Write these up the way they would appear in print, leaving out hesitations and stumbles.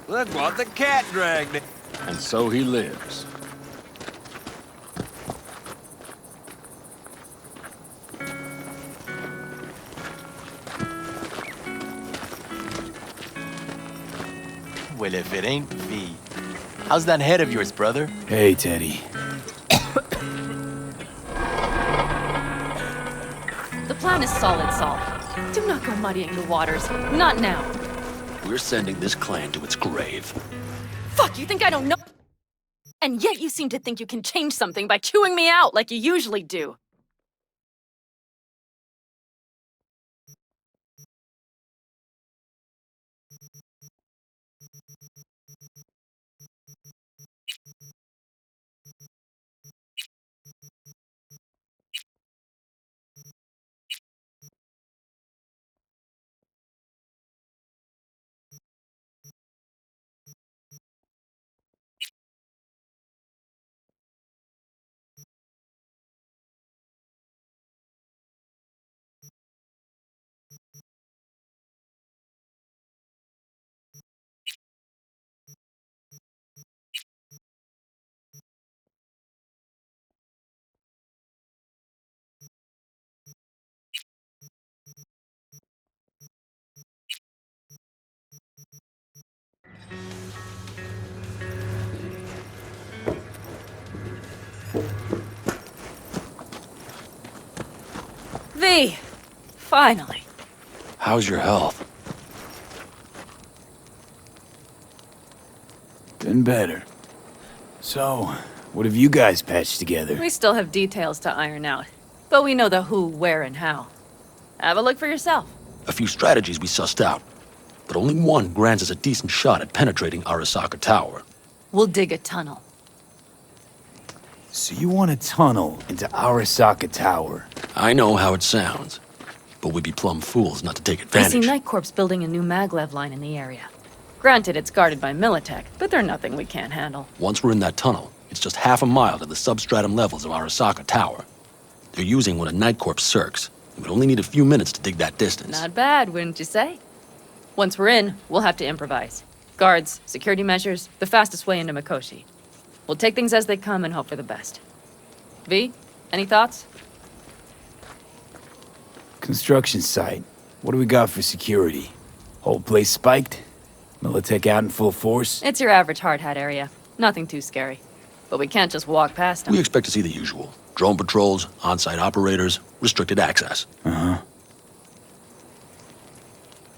Look what the cat dragged it. And so he lives. Well, if it ain't V. How's that head of yours, brother? Hey, Teddy. The plan is solid, Saul. Do not go muddying the waters. Not now. We're sending this clan to its grave. Fuck, you think I don't know? And yet you seem to think you can change something by chewing me out like you usually do. V! Finally. How's your health? Been better. So, what have you guys patched together? We still have details to iron out, but we know the who, where, and how. Have a look for yourself. A few strategies we sussed out, but only one grants us a decent shot at penetrating Arasaka Tower. We'll dig a tunnel. So you want a tunnel into Arasaka Tower? I know how it sounds, but we'd be plumb fools not to take I advantage. see Night Corps building a new maglev line in the area. Granted, it's guarded by Militech, but they're nothing we can't handle. Once we're in that tunnel, it's just half a mile to the substratum levels of Arasaka Tower. They're using one of Night Corps circs. It would only need a few minutes to dig that distance. Not bad, wouldn't you say? Once we're in, we'll have to improvise. Guards, security measures, the fastest way into Mikoshi. We'll take things as they come and hope for the best. V, any thoughts? Construction site. What do we got for security? Whole place spiked? Militech out in full force? It's your average hard hat area. Nothing too scary. But we can't just walk past them. We expect to see the usual. Drone patrols, on-site operators, restricted access. Uh-huh.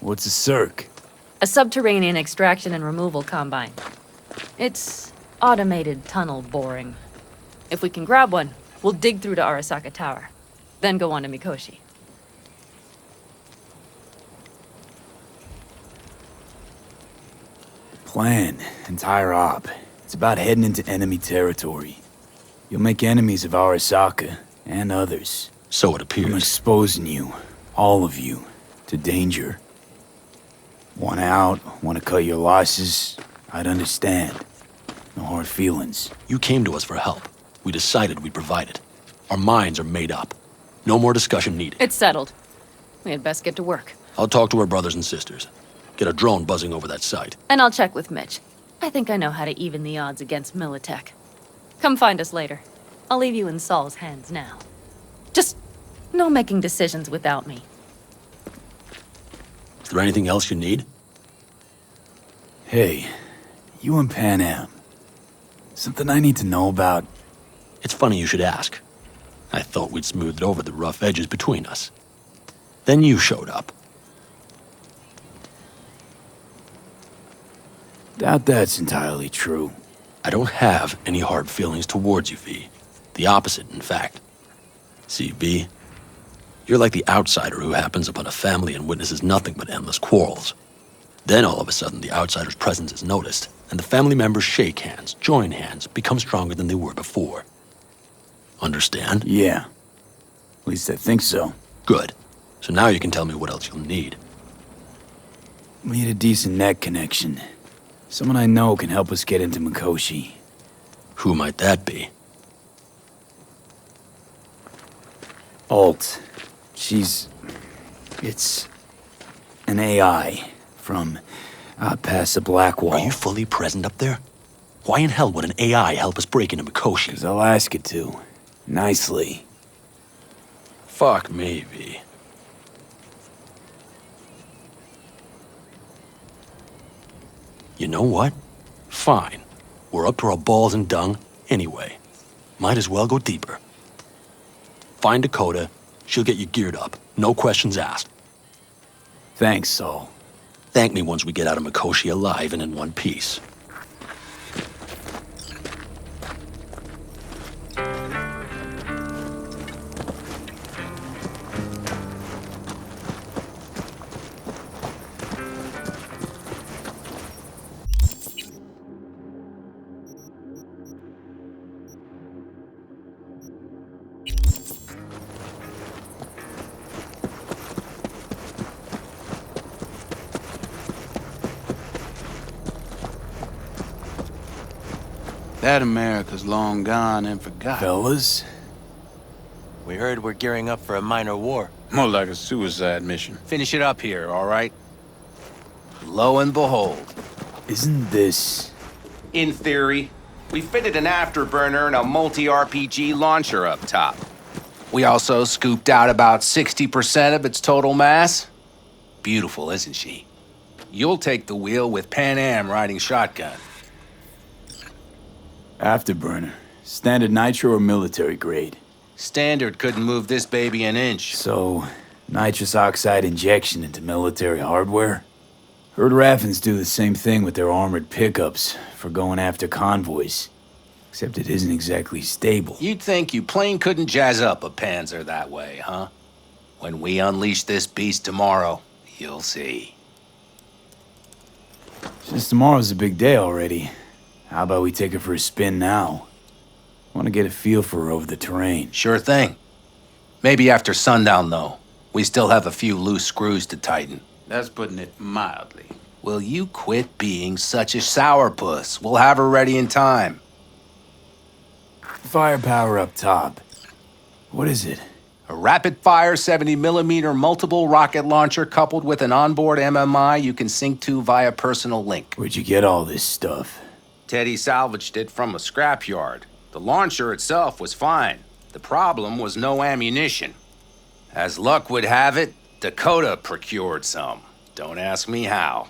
What's a circ? A subterranean extraction and removal combine. It's automated tunnel boring. If we can grab one, we'll dig through to Arasaka Tower, then go on to Mikoshi. Plan. Entire op. It's about heading into enemy territory. You'll make enemies of Arasaka, and others. So it I'm appears. exposing you, all of you, to danger. Want out, want to cut your losses, I'd understand. No hard feelings. You came to us for help. We decided we'd provide it. Our minds are made up. No more discussion needed. It's settled. We had best get to work. I'll talk to our brothers and sisters. Get a drone buzzing over that site. And I'll check with Mitch. I think I know how to even the odds against Militech. Come find us later. I'll leave you in Saul's hands now. Just no making decisions without me. Is there anything else you need? Hey, you and Panam. Something I need to know about? It's funny you should ask. I thought we'd smoothed over the rough edges between us. Then you showed up. Doubt that's entirely true. I don't have any hard feelings towards you, V. The opposite, in fact. See, V, you're like the outsider who happens upon a family and witnesses nothing but endless quarrels. Then all of a sudden the outsider's presence is noticed, and the family members shake hands, join hands, become stronger than they were before. Understand? Yeah. At least I think so. Good. So now you can tell me what else you'll need. We need a decent net connection. Someone I know can help us get into Mikoshi. Who might that be? Alt. It's an AI from Past the black wall. Are you fully present up there? Why in hell would an AI help us break into Mikoshi? 'Cause I'll ask it to. Nicely. Fuck me, V. You know what? Fine. We're up to our balls in dung anyway. Might as well go deeper. Find Dakota. She'll get you geared up. No questions asked. Thanks, Saul. Thank me once we get out of Mikoshi alive and in one piece. That America's long gone and forgotten. Fellas? We heard we're gearing up for a minor war. More like a suicide mission. Finish it up here, all right? Lo and behold. Isn't this... In theory, we fitted an afterburner and a multi-RPG launcher up top. We also scooped out about 60% of its total mass. Beautiful, isn't she? You'll take the wheel with Panam riding shotgun. Afterburner? Standard nitro or military grade? Standard couldn't move this baby an inch. So, nitrous oxide injection into military hardware? Heard Raffens do the same thing with their armored pickups for going after convoys. Except it isn't exactly stable. You'd think you plain couldn't jazz up a Panzer that way, huh? When we unleash this beast tomorrow, you'll see. Since tomorrow's a big day already, how about we take her for a spin now? Want to get a feel for her over the terrain. Sure thing. Maybe after sundown, though. We still have a few loose screws to tighten. That's putting it mildly. Will you quit being such a sourpuss? We'll have her ready in time. Firepower up top. What is it? A rapid-fire 70mm multiple rocket launcher coupled with an onboard MMI you can sync to via personal link. Where'd you get all this stuff? Teddy salvaged it from a scrapyard. The launcher itself was fine. The problem was no ammunition. As luck would have it, Dakota procured some. Don't ask me how.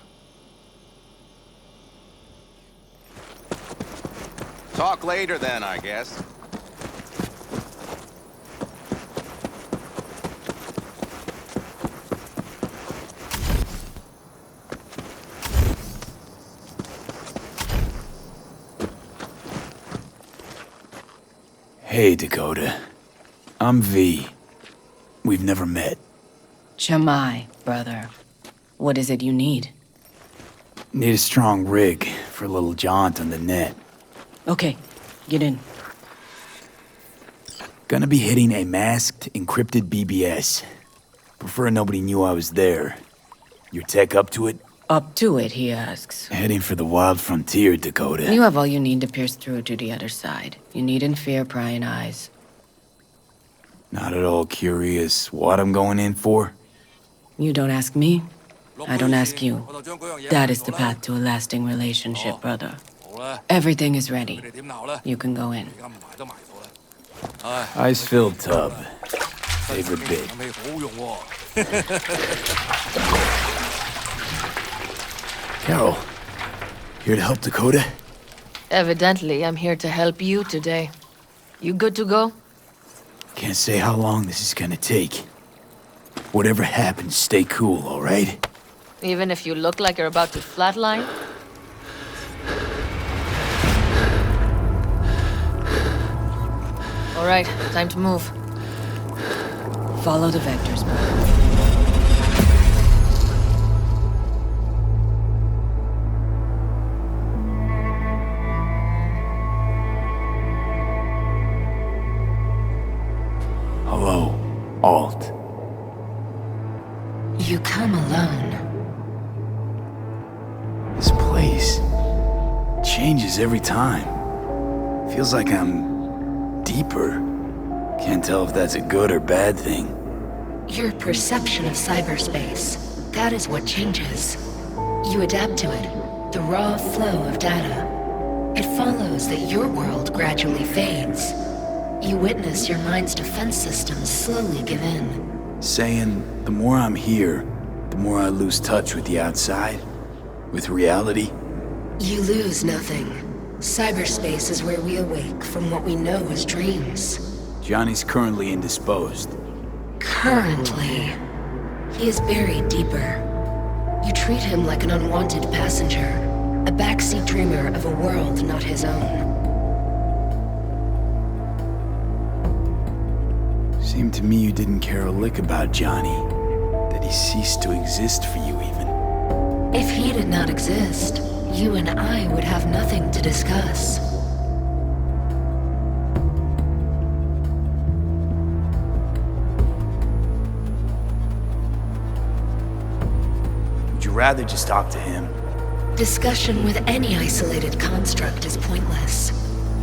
Talk later then, I guess. Hey, Dakota. I'm V. We've never met. Jamai, brother. What is it you need? Need a strong rig for a little jaunt on the net. Okay, get in. Gonna be hitting a masked, encrypted BBS. Prefer nobody knew I was there. Your tech up to it? Up to it, he asks. Heading for the wild frontier, Dakota. You have all you need to pierce through to the other side. You needn't fear prying eyes. Not at all curious what I'm going in for? You don't ask me, I don't ask you. That is the path to a lasting relationship, brother. Everything is ready. You can go in. Ice-filled tub. Favorite bit. Carol, here to help Dakota? Evidently, I'm here to help you today. You good to go? Can't say how long this is gonna take. Whatever happens, stay cool, all right? Even if you look like you're about to flatline? All right, time to move. Follow the vectors, brother. Hello, Alt. You come alone. This place changes every time. Feels like I'm deeper. Can't tell if that's a good or bad thing. Your perception of cyberspace, that is what changes. You adapt to it, the raw flow of data. It follows that your world gradually fades. You witness your mind's defense systems slowly give in. Saying, the more I'm here, the more I lose touch with the outside? With reality? You lose nothing. Cyberspace is where we awake from what we know as dreams. Johnny's currently indisposed. Currently. He is buried deeper. You treat him like an unwanted passenger, a backseat dreamer of a world not his own. Seemed to me you didn't care a lick about Johnny. That he ceased to exist for you, even. If he did not exist, you and I would have nothing to discuss. Would you rather just talk to him? Discussion with any isolated construct is pointless.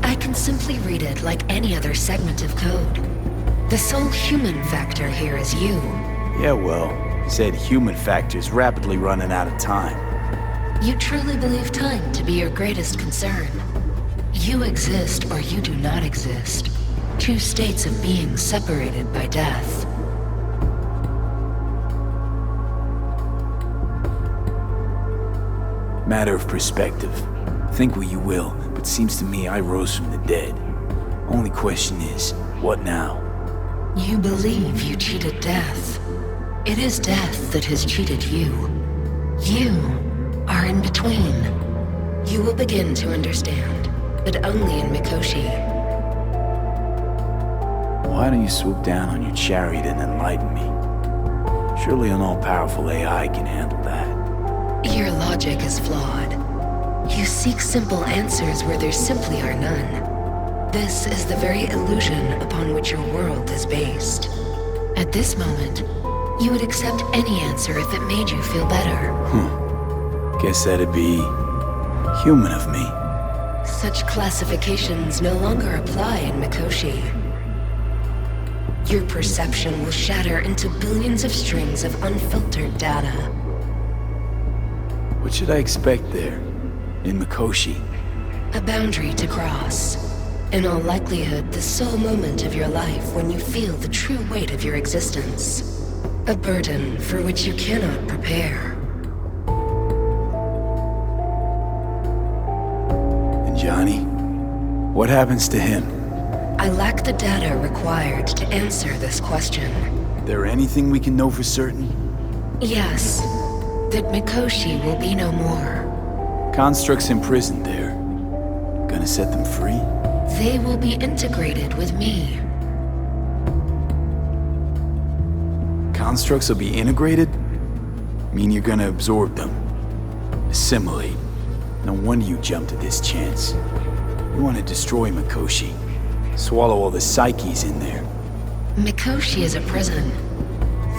I can simply read it like any other segment of code. The sole human factor here is you. Yeah, well, said human factor's rapidly running out of time. You truly believe time to be your greatest concern. You exist or you do not exist. Two states of being separated by death. Matter of perspective. Think what you will, but seems to me I rose from the dead. Only question is, what now? You believe you cheated death. It is death that has cheated you. You are in between. You will begin to understand, but only in Mikoshi. Why don't you swoop down on your chariot and enlighten me? Surely an all-powerful AI can handle that. Your logic is flawed. You seek simple answers where there simply are none. This is the very illusion upon which your world is based. At this moment, you would accept any answer if it made you feel better. Guess that'd be human of me. Such classifications no longer apply in Mikoshi. Your perception will shatter into billions of strings of unfiltered data. What should I expect there, in Mikoshi? A boundary to cross. In all likelihood, the sole moment of your life when you feel the true weight of your existence. A burden for which you cannot prepare. And Johnny? What happens to him? I lack the data required to answer this question. There anything we can know for certain? Yes. That Mikoshi will be no more. Constructs imprisoned there. Gonna set them free? They will be integrated with me. Constructs will be integrated? Mean you're gonna absorb them? Assimilate? No wonder you jumped at this chance. You want to destroy Mikoshi. Swallow all the psyches in there. Mikoshi is a prison.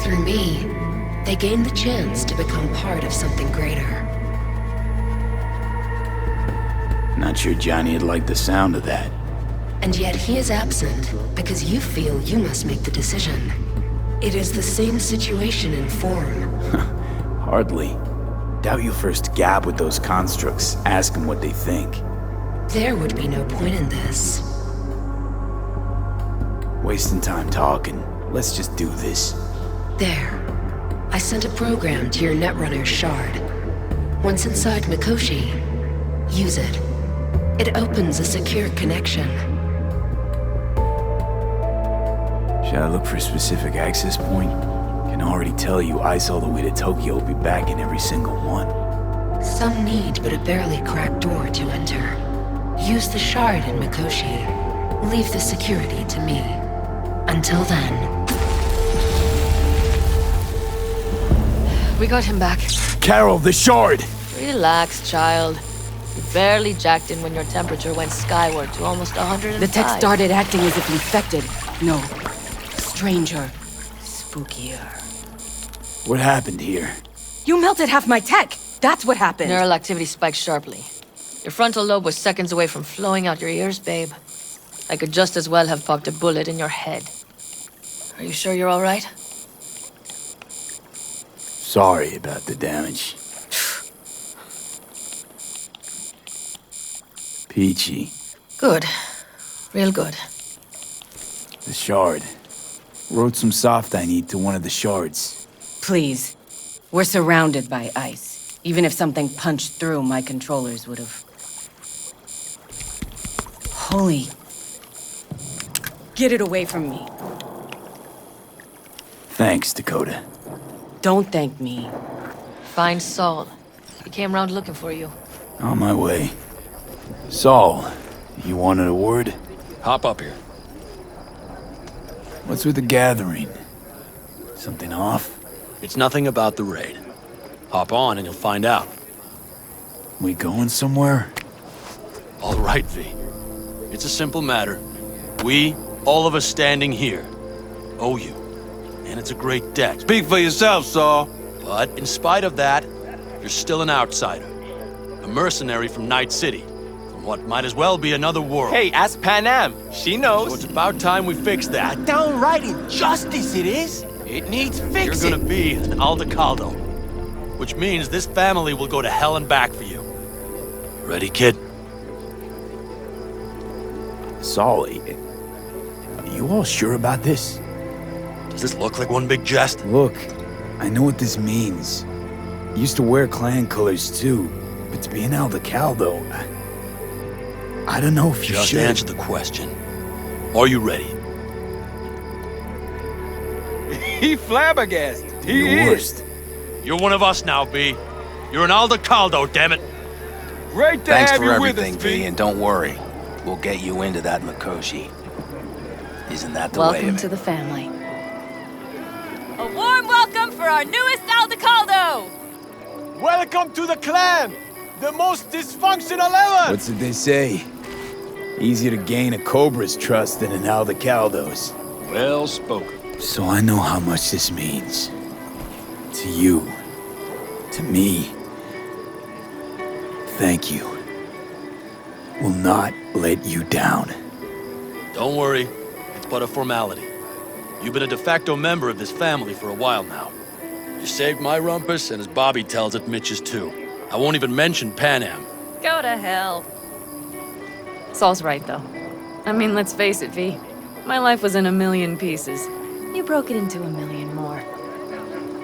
Through me, they gain the chance to become part of something greater. Not sure Johnny'd like the sound of that. And yet he is absent because you feel you must make the decision. It is the same situation in form. Hardly. Doubt you'll first gab with those constructs, ask them what they think. There would be no point in this. Wasting time talking. Let's just do this. There. I sent a program to your Netrunner's shard. Once inside Mikoshi, use it. It opens a secure connection. Should I look for a specific access point? Can already tell you ice all the way to Tokyo will be back in every single one. Some need but a barely cracked door to enter. Use the shard in Mikoshi. Leave the security to me. Until then... We got him back. Carol, the shard! Relax, child. You barely jacked in when your temperature went skyward to almost 105. The tech started acting as if infected. No. Stranger. Spookier. What happened here? You melted half my tech! That's what happened! Neural activity spiked sharply. Your frontal lobe was seconds away from flowing out your ears, babe. I could just as well have popped a bullet in your head. Are you sure you're all right? Sorry about the damage. Peachy. Good. Real good. The shard. Wrote some soft I need to one of the shards. Please. We're surrounded by ice. Even if something punched through, my controllers would have... Holy... Get it away from me. Thanks, Dakota. Don't thank me. Find Saul. He came round looking for you. On my way. Saul, you wanted a word? Hop up here. What's with the gathering? Something off? It's nothing about the raid. Hop on and you'll find out. We going somewhere? All right, V. It's a simple matter. We, all of us standing here, owe you. And it's a great debt. Speak for yourself, Saul. But in spite of that, you're still an outsider. A mercenary from Night City. From what might as well be another world. Hey, ask Panam. She So knows. it's about time we fix that. Downright injustice it is. It needs You're fixing. gonna be an Aldecaldo. Which means this family will go to hell and back for you. Ready, kid? Saul, are you all sure about this? Does this look like one big jest? Look, I know what this means. Used to wear clan colors too, but to be an Aldecaldo, I don't know if you Just should. answer the question. Are you ready? He flabbergasted. He You're is. worst. You're one of us now, B. You're an Aldecaldo, damn it. Great to Thanks have for you everything, with us, V, and don't worry. We'll get you into that Mikoshi. Isn't that the way Welcome of to it? the family. A warm welcome for our newest Aldecaldo! Welcome to the clan. The most dysfunctional ever. What's it they say? Easier to gain a Cobra's trust than an Aldecaldo's. Well spoken. So I know how much this means. To you. To me. Thank you. Will not let you down. Don't worry. It's but a formality. You've been a de facto member of this family for a while now. You saved my rumpus, and as Bobby tells it, Mitch's too. I won't even mention Panam. Go to hell. Saul's right, though. I mean, let's face it, V. My life was in a million pieces. You broke it into a million more.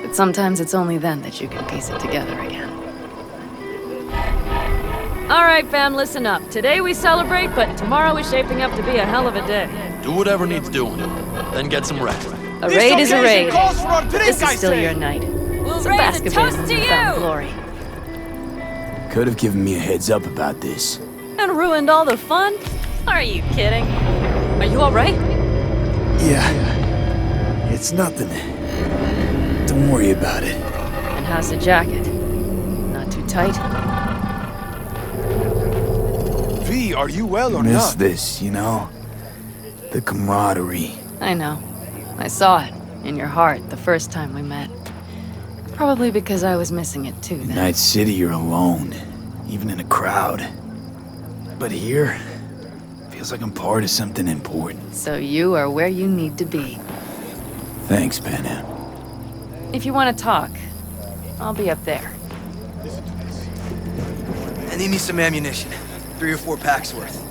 But sometimes it's only then that you can piece it together again. All right, fam, listen up. Today we celebrate, but tomorrow is shaping up to be a hell of a day. Do whatever needs doing, then get some rest. A raid is a raid. Calls for a drink, This I is still say. your night. We'll So raise bask a a bit toast in to newfound you! glory. Could have given me a heads up about this. And ruined all the fun? Are you kidding? Are you all right? Yeah. It's nothing. Don't worry about it. And how's the jacket? Not too tight? V, are you well or Miss not? this, you know? The camaraderie. I know. I saw it in your heart the first time we met. Probably because I was missing it too In then. Night City, you're alone. Even in a crowd. But here, feels like I'm part of something important. So you are where you need to be. Thanks, Panam. If you want to talk, I'll be up there. I need me some ammunition. 3 or 4 packs worth.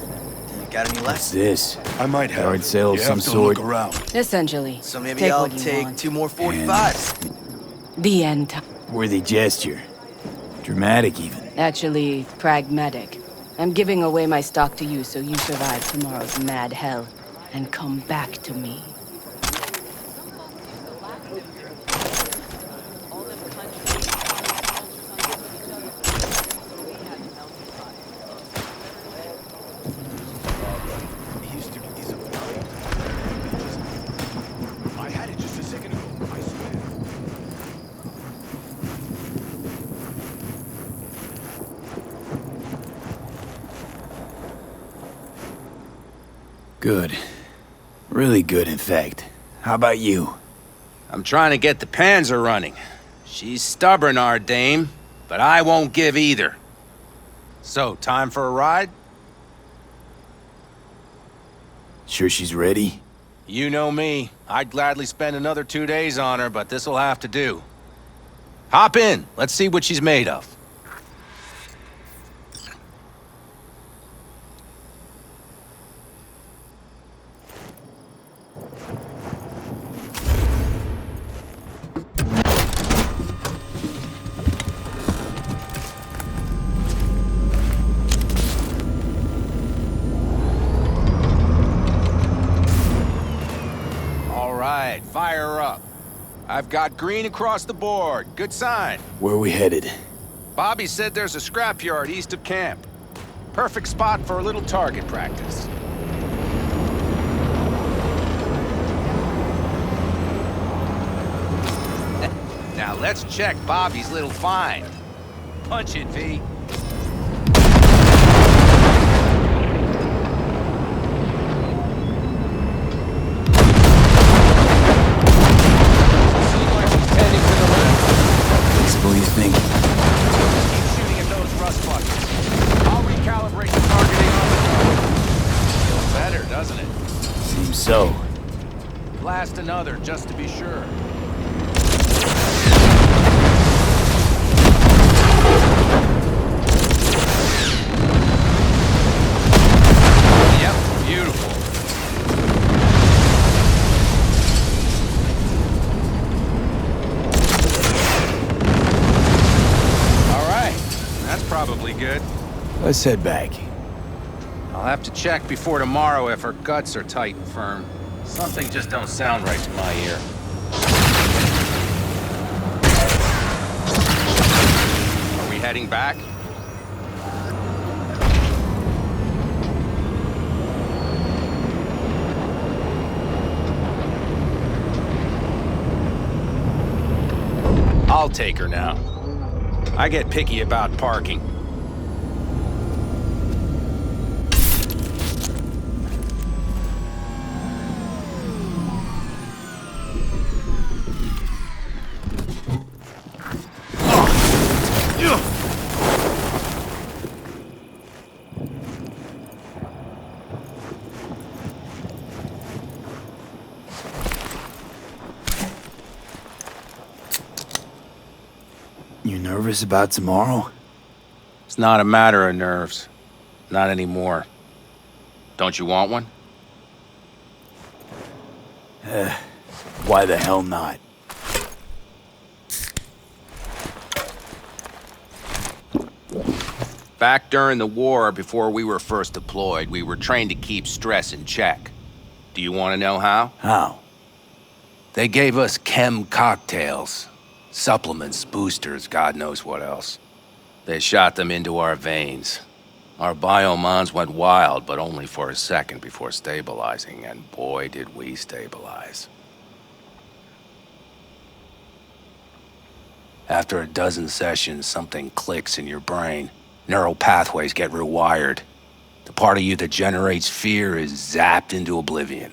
You got any What's left? this? I might have. Yard sale of You some have to sort? Look around. Essentially. So maybe Take I'll what you take want. 2 more 45s. The end. Worthy gesture. Dramatic, even. Actually, pragmatic. I'm giving away my stock to you so you survive tomorrow's mad hell and come back to me. I had it just a second ago. I swear. Good. Really good, in fact. How about you? I'm trying to get the Panzer running. She's stubborn, our dame, but I won't give either. So, time for a ride? Sure she's ready? You know me. I'd gladly spend another 2 days on her, but this'll have to do. Hop in. Let's see what she's made of. I've got green across the board. Good sign. Where are we headed? Bobby said there's a scrapyard east of camp. Perfect spot for a little target practice. Now let's check Bobby's little find. Punch it, V. What do you think? Keep shooting at those rust buckets. I'll recalibrate the targeting on the target. Feels better, doesn't it? Seems so. Blast another, just to be sure. Yep, beautiful. That's probably good. Let's head back. I'll have to check before tomorrow if her guts are tight and firm. Something just don't sound right to my ear. Are we heading back? I'll take her now. I get picky about parking. You nervous about tomorrow? It's not a matter of nerves. Not anymore. Don't you want one? Why the hell not? Back during the war, before we were first deployed, we were trained to keep stress in check. Do you want to know how? How? They gave us chem cocktails. Supplements, boosters, God knows what else. They shot them into our veins. Our biomons went wild, but only for a second before stabilizing, and boy did we stabilize. After a dozen sessions, something clicks in your brain. Neural pathways get rewired. The part of you that generates fear is zapped into oblivion.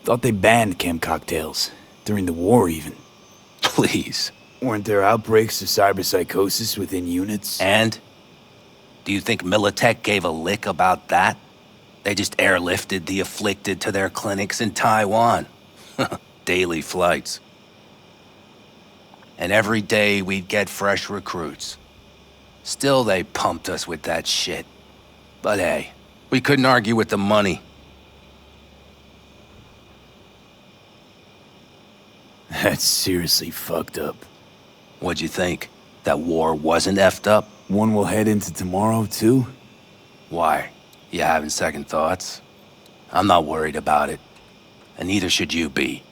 Thought they banned chem cocktails. During the war, even. Please. Weren't there outbreaks of cyberpsychosis within units? And? Do you think Militech gave a lick about that? They just airlifted the afflicted to their clinics in Taiwan. Daily flights. And every day we'd get fresh recruits. Still they pumped us with that shit. But hey, we couldn't argue with the money. That's seriously fucked up. What'd you think? That war wasn't effed up? One will head into tomorrow, too? Why? You having second thoughts? I'm not worried about it. And neither should you be.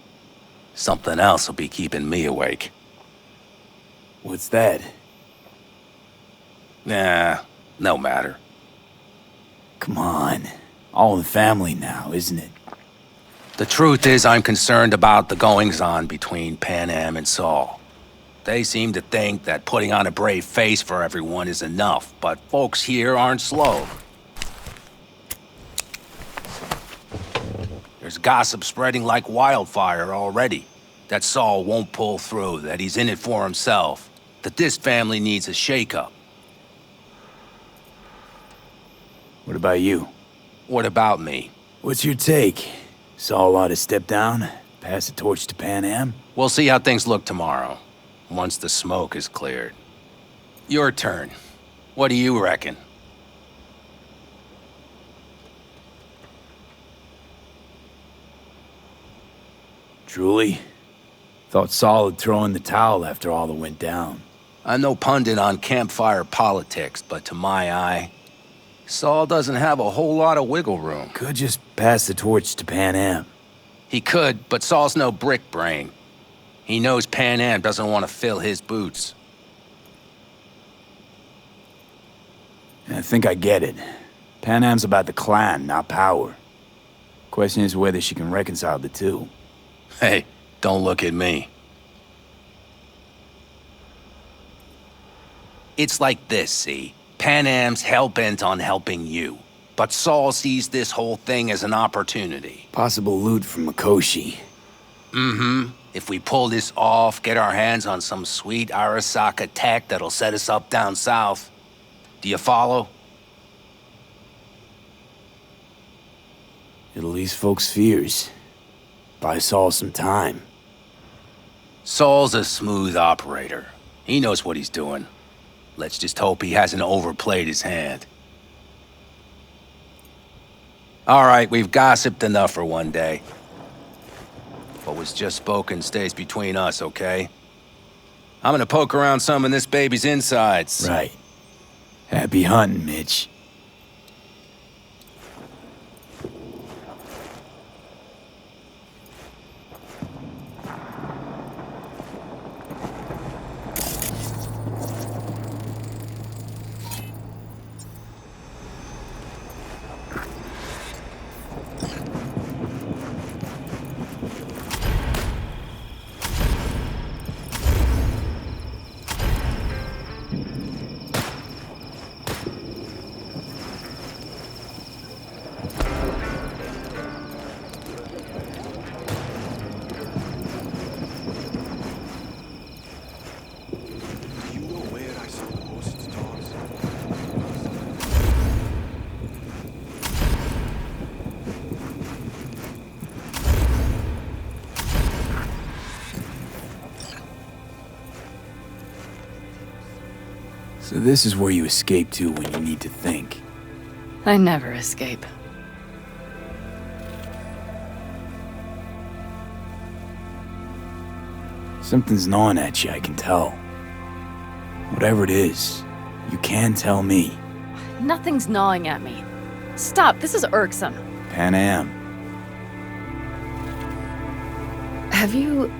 Something else will be keeping me awake. What's that? Nah, no matter. Come on. All in the family now, isn't it? The truth is, I'm concerned about the goings-on between Panam and Saul. They seem to think that putting on a brave face for everyone is enough, but folks here aren't slow. There's gossip spreading like wildfire already. That Saul won't pull through, that he's in it for himself, that this family needs a shake-up. What about you? What about me? What's your take? Saul ought to step down, pass the torch to Panam? We'll see how things look tomorrow, once the smoke is cleared. Your turn. What do you reckon? Truly? Thought Saul would throw in the towel after all that went down. I'm no pundit on campfire politics, but to my eye, Saul doesn't have a whole lot of wiggle room. Could just pass the torch to Panam. He could, but Saul's no brick brain. He knows Panam doesn't want to fill his boots. I think I get it. Panam's about the clan, not power. Question is whether she can reconcile the two. Hey, don't look at me. It's like this, see? Panam's hell-bent on helping you. But Saul sees this whole thing as an opportunity. Possible loot from Mikoshi. Mm-hmm. If we pull this off, get our hands on some sweet Arasaka tech that'll set us up down south. Do you follow? It'll ease folks' fears. Buy Saul some time. Saul's a smooth operator. He knows what he's doing. Let's just hope he hasn't overplayed his hand. All right, we've gossiped enough for one day. What was just spoken stays between us, okay? I'm gonna poke around some of this baby's insides. Right. Happy hunting, Mitch. So this is where you escape to when you need to think. I never escape. Something's gnawing at you, I can tell. Whatever it is, you can tell me. Nothing's gnawing at me. Stop, this is irksome. Panam. Have you...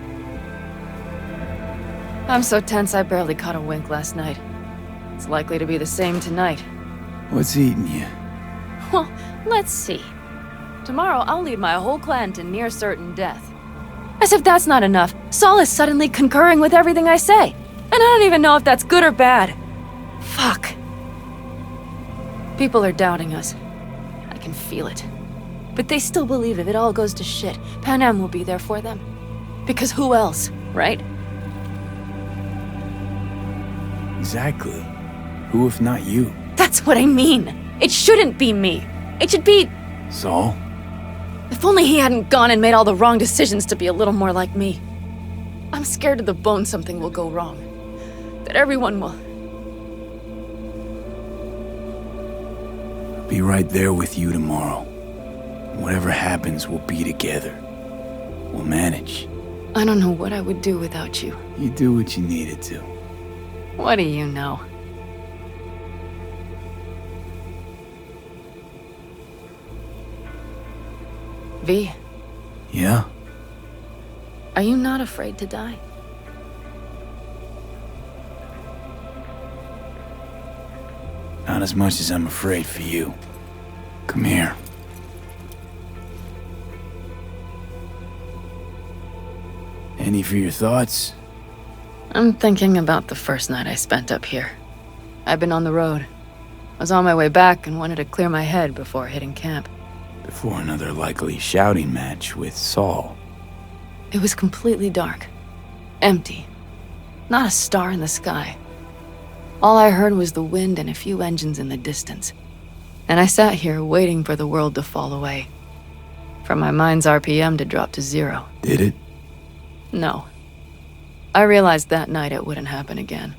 I'm so tense I barely caught a wink last night. It's likely to be the same tonight. What's eating you? Well, let's see. Tomorrow I'll lead my whole clan to near certain death. As if that's not enough, Saul is suddenly concurring with everything I say. And I don't even know if that's good or bad. Fuck. People are doubting us. I can feel it. But they still believe if it all goes to shit, Panam will be there for them. Because who else, right? Exactly. Who if not you? That's what I mean. It shouldn't be me. It should be... Saul? If only he hadn't gone and made all the wrong decisions to be a little more like me. I'm scared to the bone something will go wrong. That everyone will... Be right there with you tomorrow. Whatever happens, we'll be together. We'll manage. I don't know what I would do without you. You do what you needed to. What do you know? V? Yeah? Are you not afraid to die? Not as much as I'm afraid for you. Come here. Any for your thoughts? I'm thinking about the first night I spent up here. I've been on the road. I was on my way back and wanted to clear my head before hitting camp. Before another likely shouting match with Saul. It was completely dark. Empty. Not a star in the sky. All I heard was the wind and a few engines in the distance. And I sat here waiting for the world to fall away. For my mind's RPM to drop to 0. Did it? No. I realized that night it wouldn't happen again.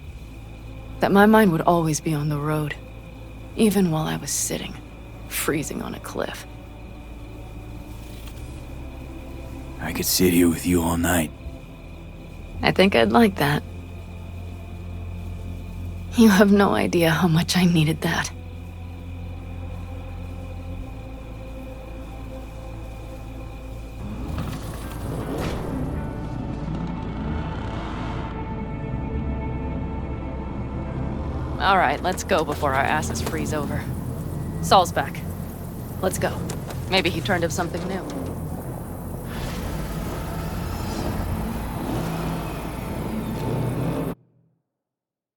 That my mind would always be on the road. Even while I was sitting, freezing on a cliff. I could sit here with you all night. I think I'd like that. You have no idea how much I needed that. All right, let's go before our asses freeze over. Saul's back. Let's go. Maybe he turned up something new.